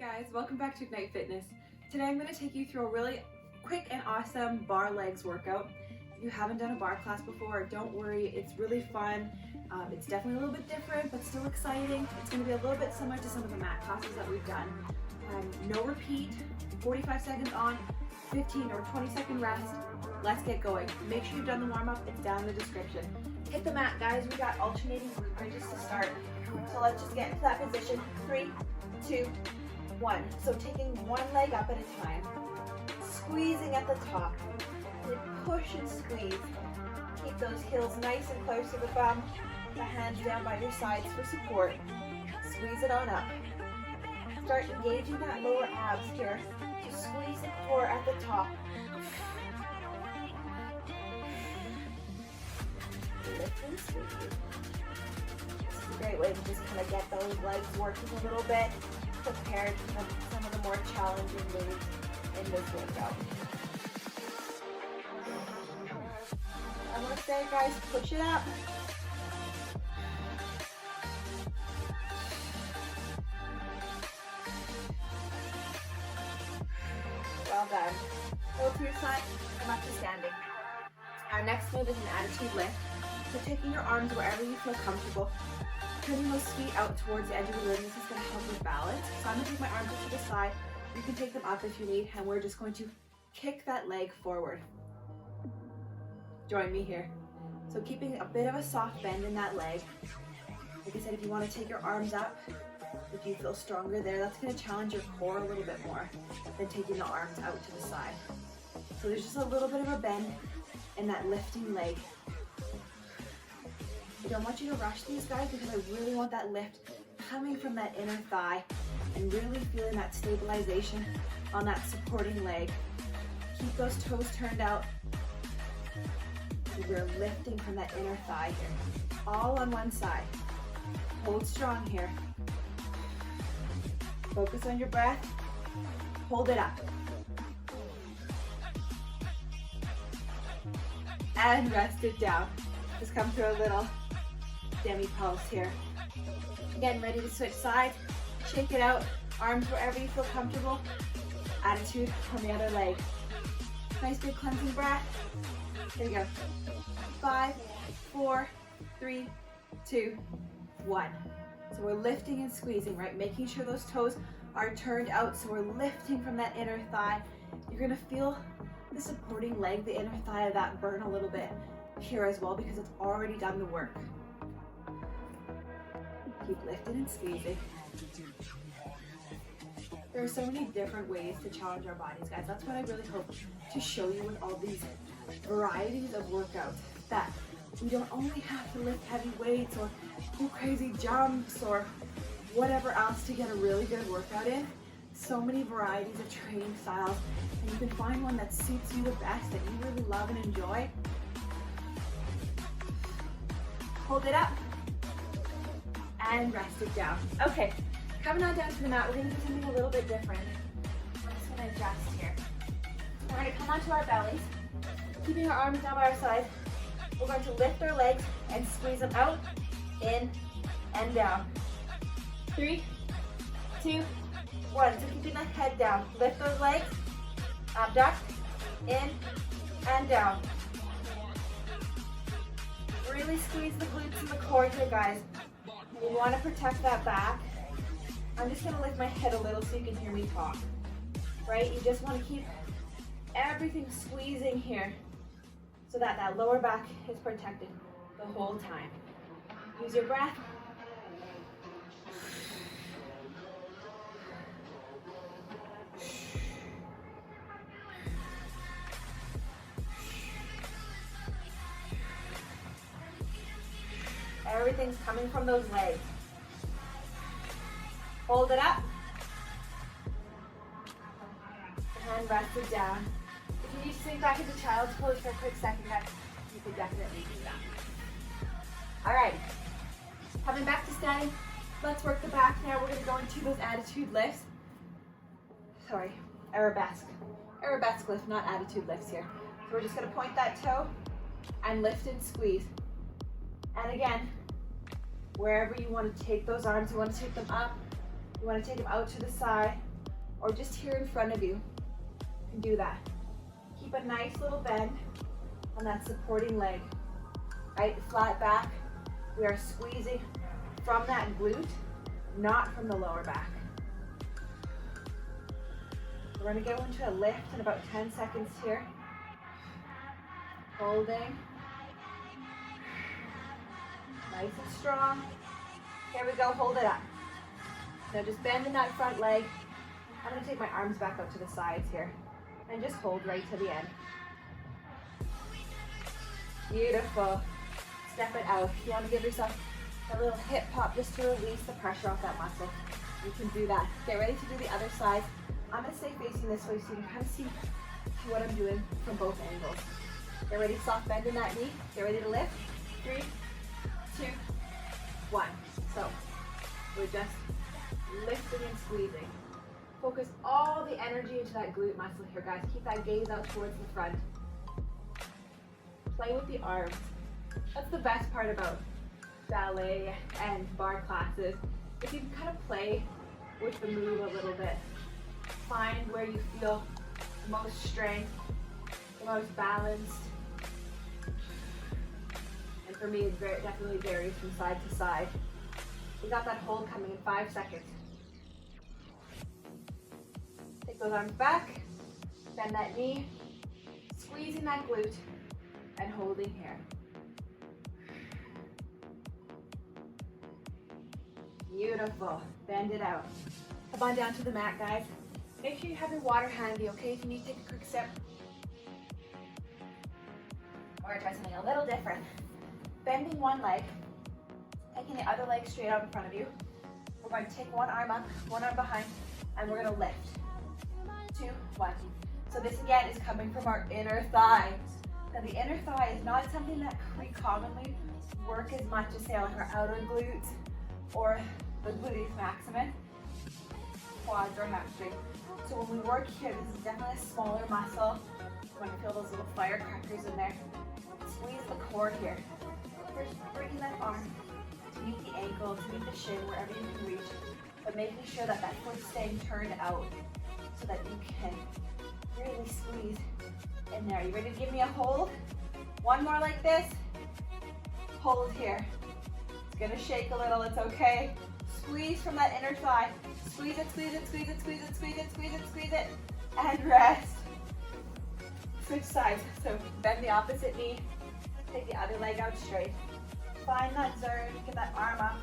Guys, welcome back to Ignite Fitness. Today I'm going to take you through a really quick and awesome bar legs workout. If you haven't done a bar class before, don't worry, it's really fun. It's definitely a little bit different, but still exciting. It's going to be a little bit similar to some of the mat classes that we've done. No repeat, 45 seconds on, 15 or 20-second rest. Let's get going. Make sure you've done the warm-up, it's down in the description. Hit the mat, guys. We got alternating glute bridges to start. So let's just get into that position. 3, 2, 1. So taking one leg up at a time, squeezing at the top, then push and squeeze. Keep those heels nice and close to the bum, the hands down by your sides for support. Squeeze it on up. Start engaging that lower abs here to squeeze the core at the top. Lift and squeeze. This is a great way to just kind of get those legs working a little bit, prepared for some of the more challenging moves in this workout. I want to say, guys, push it up. Well done. Hold to your side, come up to standing. Our next move is an attitude lift. So taking your arms wherever you feel comfortable, turning those feet out towards the edge of the room. This is going to help with balance. So I'm going to take my arms to the side. You can take them up if you need, and we're just going to kick that leg forward. Join me here. So keeping a bit of a soft bend in that leg. Like I said, if you want to take your arms up, if you feel stronger there, that's going to challenge your core a little bit more than taking the arms out to the side. So there's just a little bit of a bend in that lifting leg. I don't want you to rush these, guys, because I really want that lift coming from that inner thigh and really feeling that stabilization on that supporting leg. Keep those toes turned out. We're lifting from that inner thigh here. All on one side. Hold strong here. Focus on your breath. Hold it up. And rest it down. Just come through a little demi-pulse here. Again, ready to switch sides. Shake it out. Arms wherever you feel comfortable. Attitude on the other leg. Nice big cleansing breath. There you go. 5, 4, 3, 2, 1. So we're lifting and squeezing, right? Making sure those toes are turned out. So we're lifting from that inner thigh. You're gonna feel the supporting leg, the inner thigh of that burn a little bit here as well because it's already done the work. Keep lifting and squeezing. There are so many different ways to challenge our bodies, guys. That's what I really hope to show you with all these varieties of workouts, that we don't only have to lift heavy weights or do crazy jumps or whatever else to get a really good workout in. So many varieties of training styles, and you can find one that suits you the best, that you really love and enjoy. Hold it up and rest it down. Okay, coming on down to the mat, we're going to do something a little bit different. I'm just going to adjust here. We're going to come onto our bellies, keeping our arms down by our sides. We're going to lift our legs and squeeze them out, in, and down. 3, 2, 1. So keeping the head down. Lift those legs, abduct, in, and down. Really squeeze the glutes and the core here, guys. We want to protect that back. I'm just going to lift my head a little so you can hear me talk. Right? You just want to keep everything squeezing here so that that lower back is protected the whole time. Use your breath. Everything's coming from those legs. Hold it up. And rest it down. If you need to sink back into child's pose for a quick second, guys, you could definitely do that. All right. Coming back to standing, let's work the back now. We're going to go into those attitude lifts. Sorry, arabesque. Arabesque lift, not attitude lifts here. So we're just going to point that toe and lift and squeeze. And again, wherever you want to take those arms, you want to take them up, you want to take them out to the side, or just here in front of you. You can do that. Keep a nice little bend on that supporting leg, right? Flat back. We are squeezing from that glute, not from the lower back. We're gonna go into a lift in about 10 seconds here. Holding. Nice and strong. Here we go, hold it up. Now just bend in that front leg. I'm gonna take my arms back up to the sides here and just hold right to the end. Beautiful. Step it out. If you wanna give yourself a little hip pop just to release the pressure off that muscle, you can do that. Get ready to do the other side. I'm gonna stay facing this way so you can kind of see what I'm doing from both angles. Get ready, soft bend in that knee. Get ready to lift. 3, 2, 1. So we're just lifting and squeezing. Focus all the energy into that glute muscle here, guys. Keep that gaze out towards the front. Play with the arms. That's the best part about ballet and barre classes. If you can kind of play with the move a little bit, find where you feel the most strength, the most balanced. And for me, it definitely varies from side to side. We got that hold coming in 5 seconds. Take those arms back, bend that knee, squeezing that glute, and holding here. Beautiful. Bend it out. Come on down to the mat, guys. Make sure you have your water handy, okay? If you need to take a quick sip. Or try something a little different. Bending one leg, taking the other leg straight out in front of you. We're going to take one arm up, one arm behind, and we're going to lift. 2, 1. So this again is coming from our inner thigh. Now the inner thigh is not something that we commonly work as much as say like our outer glutes or the gluteus maximus, quads or hamstring. So when we work here, this is definitely a smaller muscle. You want to feel those little firecrackers in there. Squeeze the core here. First, bringing that arm to meet the ankle, to meet the shin, wherever you can reach, but making sure that that foot's staying turned out so that you can really squeeze in there. You ready to give me a hold? One more like this. Hold here. It's gonna shake a little, it's okay. Squeeze from that inner thigh. Squeeze it, squeeze it, squeeze it, squeeze it, squeeze it, squeeze it, squeeze it, and rest. Switch sides. So bend the opposite knee. Take the other leg out straight. Find that zone, get that arm up.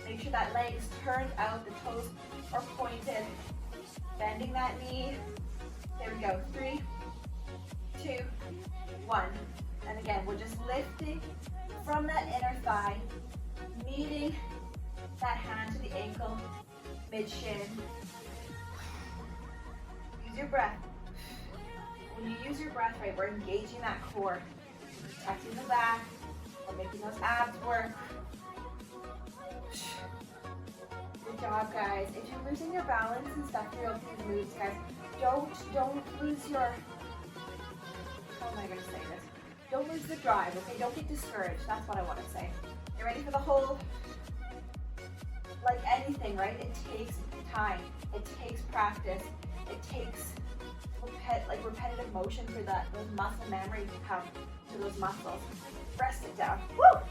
Make sure that leg is turned out, the toes are pointed. Bending that knee. There we go. 3, 2, 1. And again, we're just lifting from that inner thigh, meeting that hand to the ankle, mid-shin. Use your breath. When you use your breath, right, we're engaging that core, protecting the back, we're making those abs work. Good job, guys. If you're losing your balance and stuff throughout these moves, guys, don't lose your, how am I going to say this? Don't lose the drive, okay? Don't get discouraged. That's what I want to say. You ready for the hold? Like anything, right? It takes time. It takes practice. It takes repetitive motion for those muscle memory to come to those muscles. Press it down. Woo!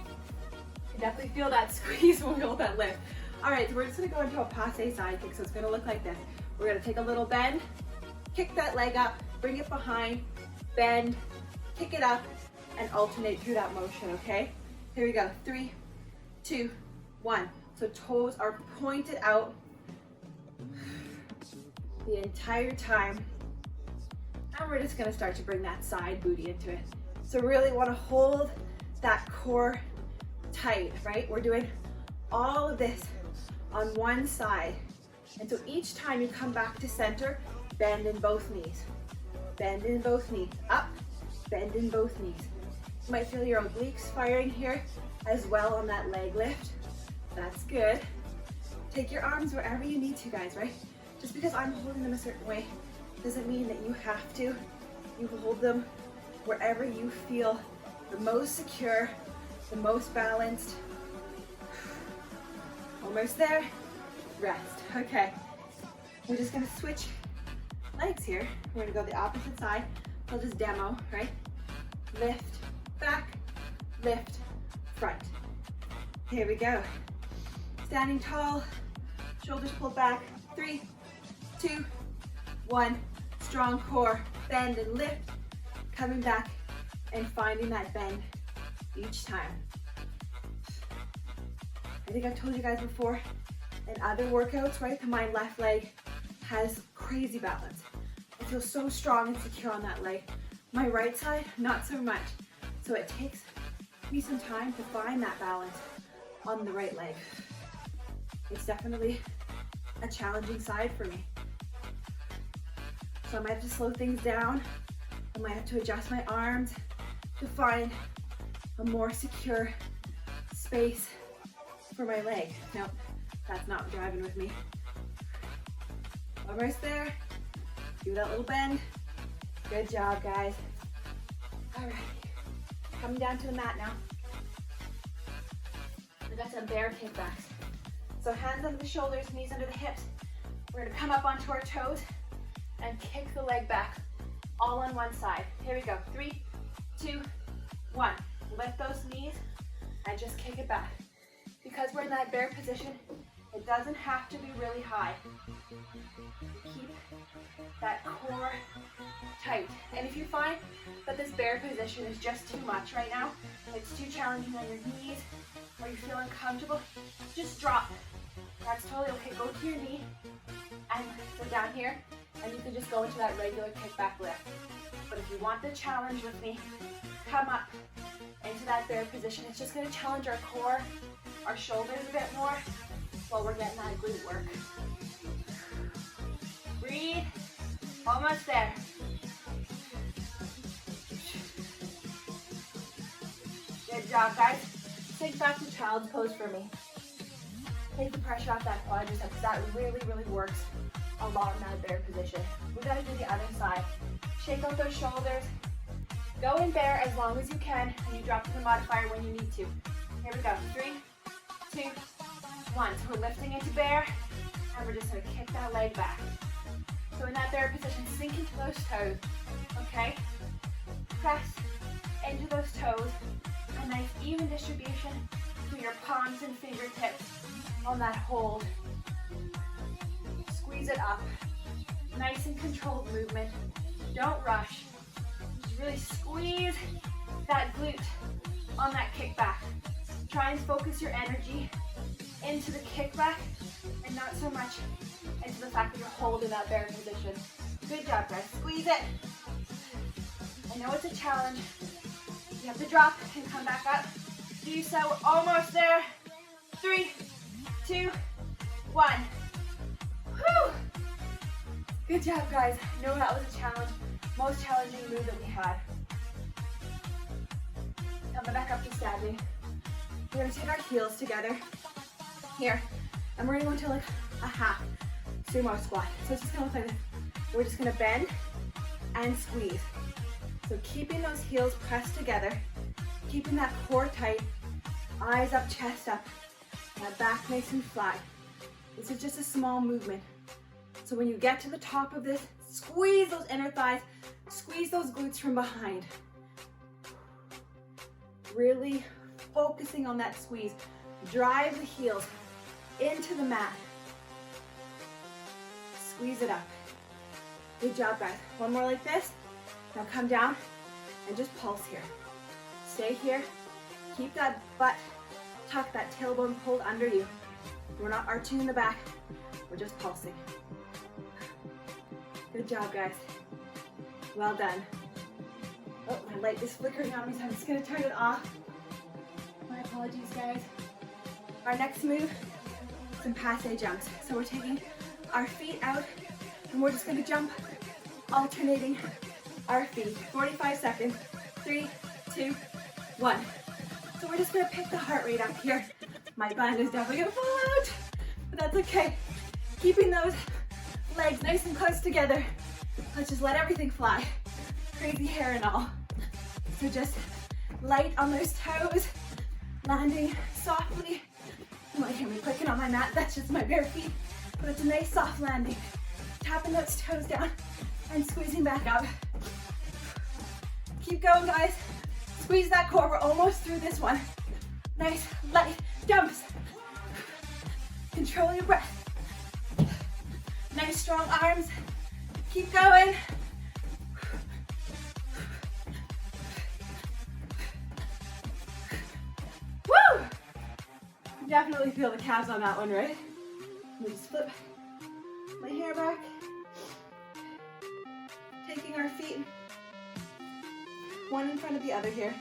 You can definitely feel that squeeze when we hold that lift. All right, so we're just gonna go into a passe side kick. So it's gonna look like this. We're gonna take a little bend, kick that leg up, bring it behind, bend, kick it up, and alternate through that motion, okay? Here we go. 3, 2, 1. So toes are pointed out the entire time. And we're just gonna start to bring that side booty into it. So really wanna hold that core tight, right? We're doing all of this on one side. And so each time you come back to center, bend in both knees. Bend in both knees. Up, bend in both knees. You might feel your obliques firing here as well on that leg lift. That's good. Take your arms wherever you need to, guys, right? Just because I'm holding them a certain way doesn't mean that you have to. You hold them wherever you feel the most secure, the most balanced. Almost there. Rest. Okay. We're just gonna switch legs here. We're gonna go the opposite side. I'll just demo, right? Lift, back, lift, front. Here we go. Standing tall, shoulders pulled back. 3, 2, 1. Strong core, bend and lift. Coming back and finding that bend each time. I think I've told you guys before, in other workouts, right, that my left leg has crazy balance. I feel so strong and secure on that leg. My right side, not so much. So it takes me some time to find that balance on the right leg. It's definitely a challenging side for me. So I might have to slow things down. I might have to adjust my arms to find a more secure space for my leg. Nope, that's not driving with me. Almost there. Do that little bend. Good job, guys. All right, coming down to the mat now. We got some bear kickbacks. So hands under the shoulders, knees under the hips. We're gonna come up onto our toes and kick the leg back, all on one side. Here we go, 3, 2, 1. Lift those knees and just kick it back. Because we're in that bear position, it doesn't have to be really high. Keep that core tight. And if you find that this bear position is just too much right now, it's too challenging on your knees, or you feel uncomfortable, just drop. That's totally okay. Go to your knee and go down here, and you can just go into that regular kickback lift. But if you want the challenge with me, come up into that bear position. It's just gonna challenge our core, our shoulders a bit more while we're getting that glute work. Breathe, almost there. Good job, guys. Take back to child's pose for me. Take the pressure off that quadricep because that really, really works a lot in that bear position. We gotta do the other side. Shake out those shoulders. Go in bear as long as you can, and you drop to the modifier when you need to. Here we go. 3, 2, 1. So we're lifting into bear, and we're just gonna kick that leg back. So in that bear position, sink into those toes, okay? Press into those toes. A nice even distribution through your palms and fingertips on that hold. Squeeze it up. Nice and controlled movement. Don't rush. Just really squeeze that glute on that kickback. Try and focus your energy into the kickback and not so much into the fact that you're holding that bear position. Good job, guys. Squeeze it. I know it's a challenge. You have to drop and come back up. Do so. Almost there. 3, 2, 1. Whew. Good job, guys. I know that was a challenge. Most challenging move that we had. Coming back up to standing. We're gonna take our heels together here, and we're gonna go into like a half sumo squat. So it's just gonna look like this. We're just gonna bend and squeeze. So keeping those heels pressed together, keeping that core tight, eyes up, chest up, that back nice and flat. This is just a small movement. So when you get to the top of this, squeeze those inner thighs, squeeze those glutes from behind. Really focusing on that squeeze. Drive the heels into the mat. Squeeze it up. Good job, guys. One more like this. Now come down and just pulse here. Stay here. Keep that butt tucked, that tailbone pulled under you. We're not arching in the back. We're just pulsing. Good job, guys. Well done. Oh, my light is flickering on me, so I'm just gonna turn it off. My apologies, guys. Our next move, some passe jumps. So we're taking our feet out and we're just gonna jump, alternating our feet. 45 seconds. 3, 2, 1. So we're just gonna pick the heart rate up here. My band is definitely gonna fall out, but that's okay. Keeping those legs nice and close together. Let's just let everything fly. Crazy hair and all. So just light on those toes, landing softly. You might hear me clicking on my mat, that's just my bare feet, but it's a nice soft landing. tapping those toes down and squeezing back up. Keep going, guys. Squeeze that core. We're almost through this one. Nice light jumps. Control your breath. Nice strong arms. Keep going. Woo! Definitely feel the calves on that one, right? Let me just flip my hair back. Taking our feet one in front of the other here.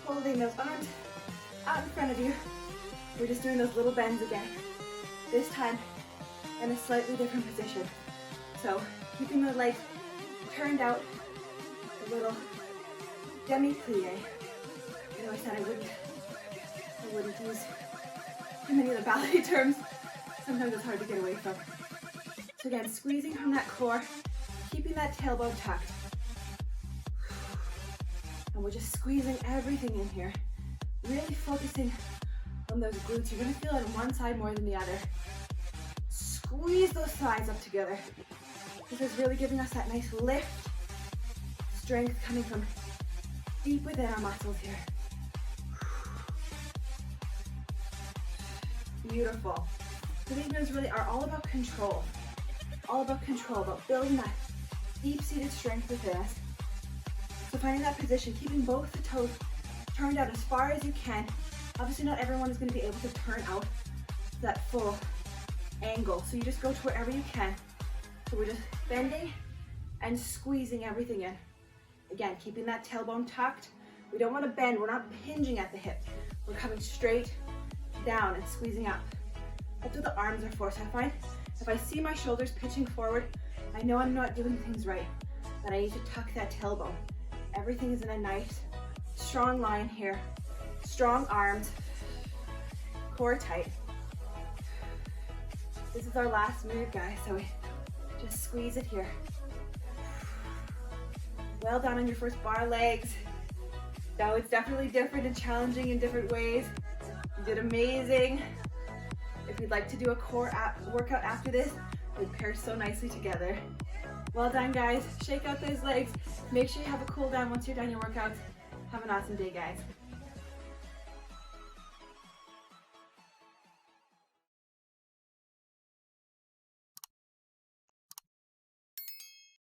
Holding those arms out in front of you. We're just doing those little bends again. This time in a slightly different position. So keeping the legs turned out, a little demi-plie. I know I said I wouldn't use too many of the ballet terms. Sometimes it's hard to get away from. So again, squeezing from that core, keeping that tailbone tucked. And we're just squeezing everything in here. Really focusing on those glutes. You're gonna feel it on one side more than the other. Squeeze those thighs up together. This is really giving us that nice lift. Strength coming from deep within our muscles here. Beautiful. So these moves really are all about control. All about control, about building that deep-seated strength within us. So finding that position, keeping both the toes turned out as far as you can. Obviously not everyone is going to be able to turn out that full angle. So you just go to wherever you can. So we're just bending and squeezing everything in. Again, keeping that tailbone tucked. We don't want to bend, we're not hinging at the hip. We're coming straight down and squeezing up. That's what the arms are for. So I find if I see my shoulders pitching forward, I know I'm not doing things right, but I need to tuck that tailbone. Everything is in a nice, strong line here. Strong arms, core tight. This is our last move, guys, so we just squeeze it here. Well done on your first bar legs. Now it's definitely different and challenging in different ways. You did amazing. If you'd like to do a core workout after this, they pair so nicely together. Well done, guys. Shake out those legs. Make sure you have a cool down once you're done your workouts. Have an awesome day, guys.